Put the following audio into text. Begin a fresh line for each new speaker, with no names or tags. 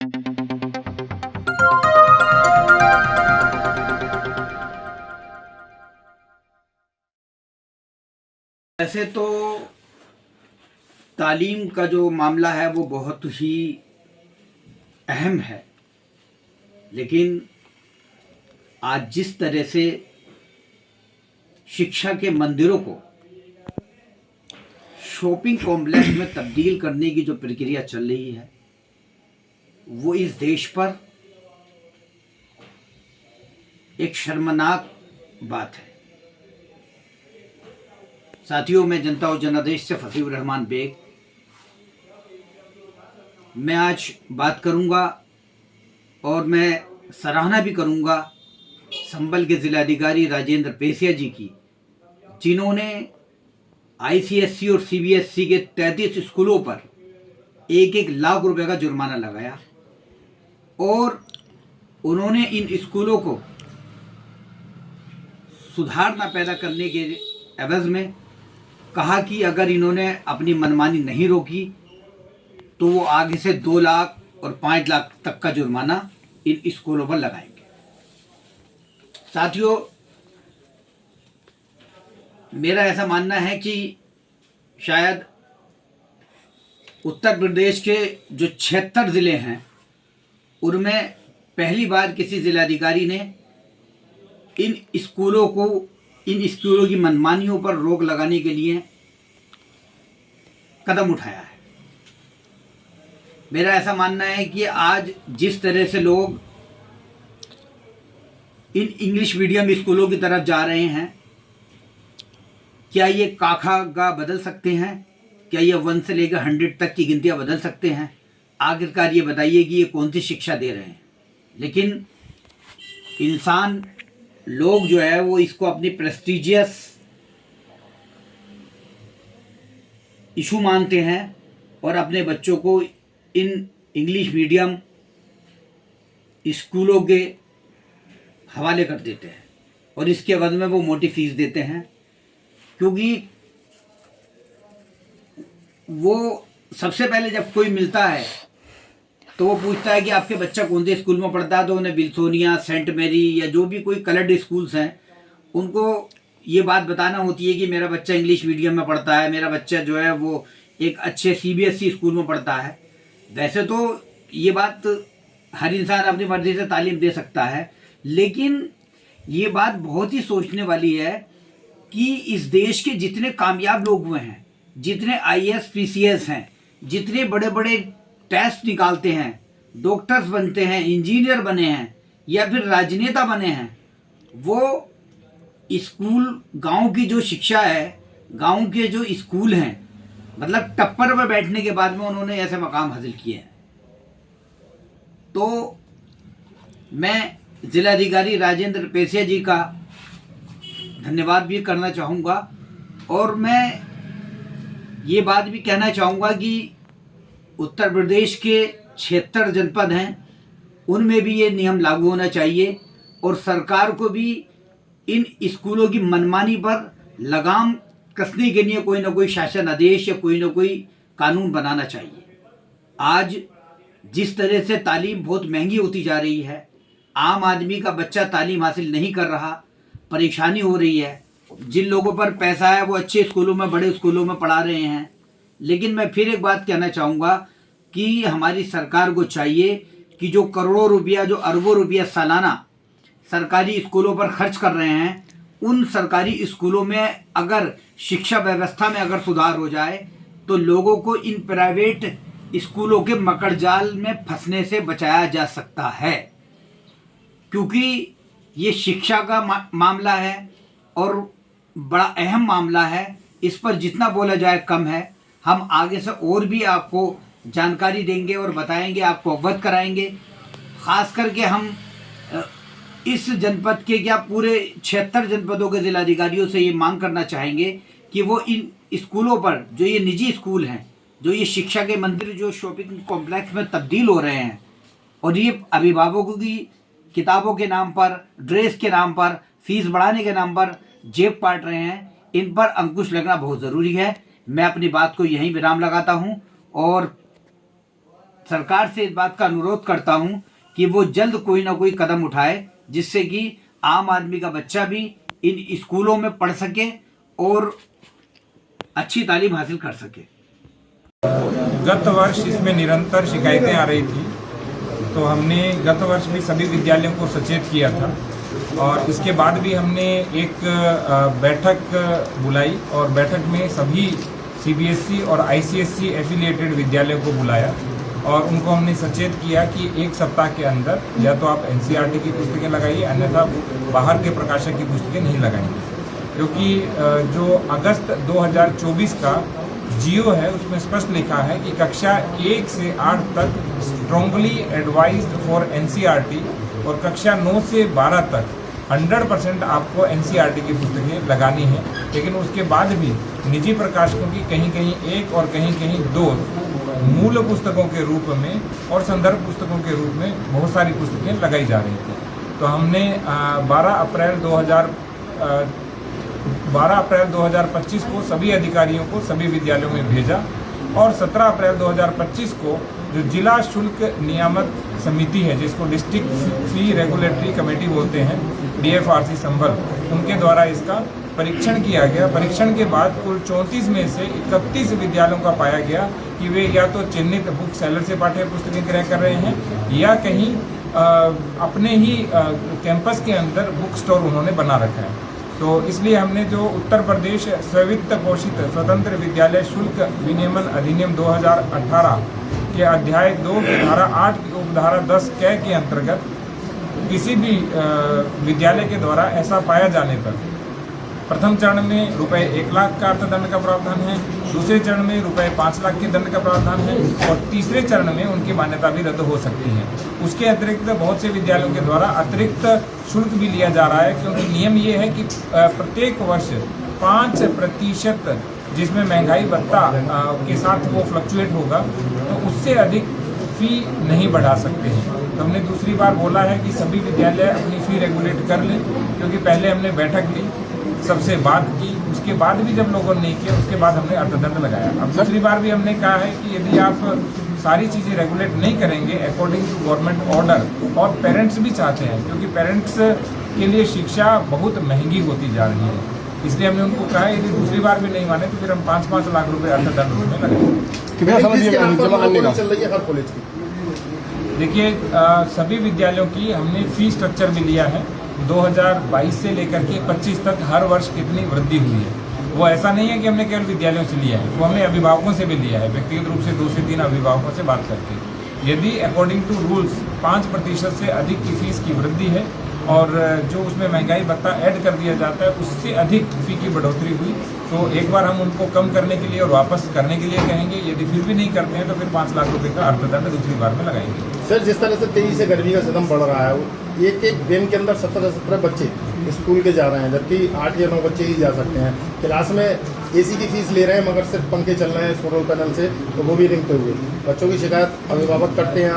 वैसे तो तालीम का जो मामला है वो बहुत ही अहम है, लेकिन आज जिस तरह से शिक्षा के मंदिरों को शॉपिंग कॉम्प्लेक्स में तब्दील करने की जो प्रक्रिया चल रही है वो इस देश पर एक शर्मनाक बात है। साथियों, मैं जनता और जनादेश से फसीहुर रहमान बेग। मैं आज बात करूंगा और मैं सराहना भी करूंगा संभल के जिलाधिकारी राजेंद्र पेसिया जी की, जिन्होंने आईसीएसई और सीबीएसई के 33 स्कूलों पर 1-1 लाख रुपए का जुर्माना लगाया और उन्होंने इन स्कूलों को सुधार न पैदा करने के एवज में कहा कि अगर इन्होंने अपनी मनमानी नहीं रोकी तो वो आगे से 2 लाख और 5 लाख तक का जुर्माना इन स्कूलों पर लगाएंगे। साथियों, मेरा ऐसा मानना है कि शायद उत्तर प्रदेश के जो 76 ज़िले हैं उनमें पहली बार किसी जिलाधिकारी ने इन स्कूलों की मनमानियों पर रोक लगाने के लिए कदम उठाया है। मेरा ऐसा मानना है कि आज जिस तरह से लोग इन इंग्लिश मीडियम स्कूलों की तरफ जा रहे हैं, क्या ये काखा गा बदल सकते हैं? क्या ये 1 से लेकर 100 तक की गिनतियां बदल सकते हैं? आखिरकार ये बताइए कि ये कौन सी शिक्षा दे रहे हैं। लेकिन इंसान लोग जो है वो इसको अपनी प्रेस्टिजियस इशू मानते हैं और अपने बच्चों को इन इंग्लिश मीडियम स्कूलों के हवाले कर देते हैं और इसके बाद में वो मोटी फीस देते हैं, क्योंकि वो सबसे पहले जब कोई मिलता है तो वो पूछता है कि आपके बच्चा कौन से स्कूल में पढ़ता है। तो उन्हें विल्सोनिया, सेंट मेरी या जो भी कोई कलर्ड स्कूल्स हैं उनको ये बात बताना होती है कि मेरा बच्चा इंग्लिश मीडियम में पढ़ता है, मेरा बच्चा जो है वो एक अच्छे सीबीएसई स्कूल में पढ़ता है। वैसे तो ये बात हर इंसान अपनी मर्जी से तालीम दे सकता है, लेकिन ये बात बहुत ही सोचने वाली है कि इस देश के जितने कामयाब लोग हुए हैं, जितने आईएएस पीसीएस हैं, जितने बड़े बड़े टेस्ट निकालते हैं, डॉक्टर्स बनते हैं, इंजीनियर बने हैं या फिर राजनेता बने हैं, वो स्कूल, गांव की जो शिक्षा है, गांव के जो स्कूल हैं, मतलब टप्पर पर बैठने के बाद में उन्होंने ऐसे मकाम हासिल किए हैं। तो मैं जिलाधिकारी राजेंद्र पेसिया जी का धन्यवाद भी करना चाहूँगा और मैं ये बात भी कहना चाहूँगा कि उत्तर प्रदेश के 76 जनपद हैं, उनमें भी ये नियम लागू होना चाहिए और सरकार को भी इन स्कूलों की मनमानी पर लगाम कसने के लिए कोई ना कोई शासन आदेश या कोई ना कोई कानून बनाना चाहिए। आज जिस तरह से तालीम बहुत महंगी होती जा रही है, आम आदमी का बच्चा तालीम हासिल नहीं कर रहा, परेशानी हो रही है। जिन लोगों पर पैसा है वो अच्छे स्कूलों में, बड़े स्कूलों में पढ़ा रहे हैं। लेकिन मैं फिर एक बात कहना चाहूँगा कि हमारी सरकार को चाहिए कि जो करोड़ों रुपया, जो अरबों रुपया सालाना सरकारी स्कूलों पर खर्च कर रहे हैं, उन सरकारी स्कूलों में अगर शिक्षा व्यवस्था में अगर सुधार हो जाए तो लोगों को इन प्राइवेट स्कूलों के मकड़जाल में फंसने से बचाया जा सकता है। क्योंकि ये शिक्षा का मामला है और बड़ा अहम मामला है। इस पर जितना बोला जाए कम है। हम आगे से और भी आपको जानकारी देंगे और बताएंगे, आपको अवगत कराएंगे। ख़ास करके हम इस जनपद के, क्या पूरे 76 जनपदों के जिलाधिकारियों से ये मांग करना चाहेंगे कि वो इन स्कूलों पर, जो ये निजी स्कूल हैं, जो ये शिक्षा के मंदिर जो शॉपिंग कॉम्प्लेक्स में तब्दील हो रहे हैं और ये अभिभावकों की किताबों के नाम पर, ड्रेस के नाम पर, फीस बढ़ाने के नाम पर जेब काट रहे हैं, इन पर अंकुश लगना बहुत ज़रूरी है। मैं अपनी बात को यहीं विराम लगाता हूँ और सरकार से इस बात का अनुरोध करता हूं कि वो जल्द कोई ना कोई कदम उठाए, जिससे कि आम आदमी का बच्चा भी इन स्कूलों में पढ़ सके और अच्छी तालीम हासिल कर सके।
गत वर्ष इसमें निरंतर शिकायतें आ रही थी, तो हमने गत वर्ष भी सभी विद्यालयों को सचेत किया था और इसके बाद भी हमने एक बैठक बुलाई और बैठक में सभी सीबीएसई और आईसीएसई एफिलिएटेड विद्यालयों को बुलाया और उनको हमने सचेत किया कि एक सप्ताह के अंदर या तो आप एनसीईआरटी की पुस्तकें लगाइए, अन्यथा बाहर के प्रकाशक की पुस्तकें नहीं लगाएंगे, क्योंकि जो अगस्त 2024 का जियो है उसमें स्पष्ट लिखा है कि कक्षा 1 से 8 तक स्ट्रांगली एडवाइज्ड फॉर एनसीईआरटी और कक्षा 9 से 12 तक 100% आपको एनसीईआरटी की पुस्तकें लगानी है। लेकिन उसके बाद भी निजी प्रकाशकों की कहीं कहीं 1 और कहीं कहीं 2 मूल पुस्तकों के रूप में और संदर्भ पुस्तकों के रूप में बहुत सारी पुस्तकें लगाई जा रही थी। तो हमने 12 अप्रैल 2025 को सभी अधिकारियों को सभी विद्यालयों में भेजा और 17 अप्रैल 2025 को जो जिला शुल्क नियामक समिति है, जिसको डिस्ट्रिक्ट फी रेगुलेटरी कमेटी बोलते हैं, DFRC संभल, उनके द्वारा इसका परीक्षण किया गया। परीक्षण के बाद कुल 34 में से 31 विद्यालयों का पाया गया कि वे या तो चिन्हित बुक सेलर से पाठ्य पुस्तकें क्रय कर रहे हैं या कहीं अपने ही कैंपस के अंदर बुक स्टोर उन्होंने बना रखा है। तो इसलिए हमने जो उत्तर प्रदेश स्वीवित्त पोषित स्वतंत्र विद्यालय शुल्क विनियमन अधिनियम 2018 के अध्याय 2 की धारा 8 की उपधारा 10 क के अंतर्गत किसी भी विद्यालय के द्वारा ऐसा पाया जाने पर प्रथम चरण में रुपए 1 लाख का अर्थदंड का प्रावधान है, दूसरे चरण में रुपए 5 लाख के दंड का प्रावधान है और तीसरे चरण में उनकी मान्यता भी रद्द हो सकती है। उसके अतिरिक्त बहुत से विद्यालयों के द्वारा अतिरिक्त शुल्क भी लिया जा रहा है, क्योंकि नियम ये है कि प्रत्येक वर्ष 5% जिसमें महंगाई भत्ता के साथ वो फ्लक्चुएट होगा, तो उससे अधिक फ़ी नहीं बढ़ा सकते हैं। तो हमने दूसरी बार बोला है कि सभी विद्यालय अपनी फ़ी रेगुलेट कर लें, क्योंकि पहले हमने बैठक ली, सबसे बात की, उसके बाद भी जब लोगों ने नहीं किया उसके बाद हमने अर्थदंड लगाया। अब दूसरी बार भी हमने कहा है कि यदि आप सारी चीज़ें रेगुलेट नहीं करेंगे अकॉर्डिंग टू गवर्नमेंट ऑर्डर, और पेरेंट्स भी चाहते हैं, क्योंकि पेरेंट्स के लिए शिक्षा बहुत महंगी होती जा रही है, इसलिए हमने उनको कहा यदि दूसरी बार भी नहीं माने तो फिर हम 5-5 लाख रुपए अर्थदंड उसमें लगाएंगे। देखिए, सभी विद्यालयों की हमने फी स्ट्रक्चर भी लिया है। 2022 से लेकर के 25 तक हर वर्ष कितनी वृद्धि हुई है, वो ऐसा नहीं है कि हमने केवल विद्यालयों से लिया है, वो हमने अभिभावकों से भी लिया है, व्यक्तिगत रूप से 2 से 3 अभिभावकों से बात करके। यदि अकॉर्डिंग टू रूल्स 5% से अधिक की फीस की वृद्धि है और जो उसमें महंगाई भत्ता ऐड कर दिया जाता है उससे अधिक फी की बढ़ोतरी हुई, तो एक बार हम उनको कम करने के लिए और वापस करने के लिए कहेंगे। यदि फिर भी नहीं करते हैं तो फिर 5 लाख रुपए का अर्थदंड दूसरी बार में लगाएंगे।
सर, जिस तरह से तेजी से गर्मी का सितम बढ़ रहा है, एक दिन के अंदर 17 बच्चे स्कूल के जा रहे हैं, जबकि 8 या 9 बच्चे ही जा सकते हैं। क्लास में AC की फीस ले रहे हैं मगर सिर्फ पंखे चल रहे हैं सोलर पैनल से, तो वो भी रिंगते हुए। बच्चों की शिकायत अभिभावक करते हैं।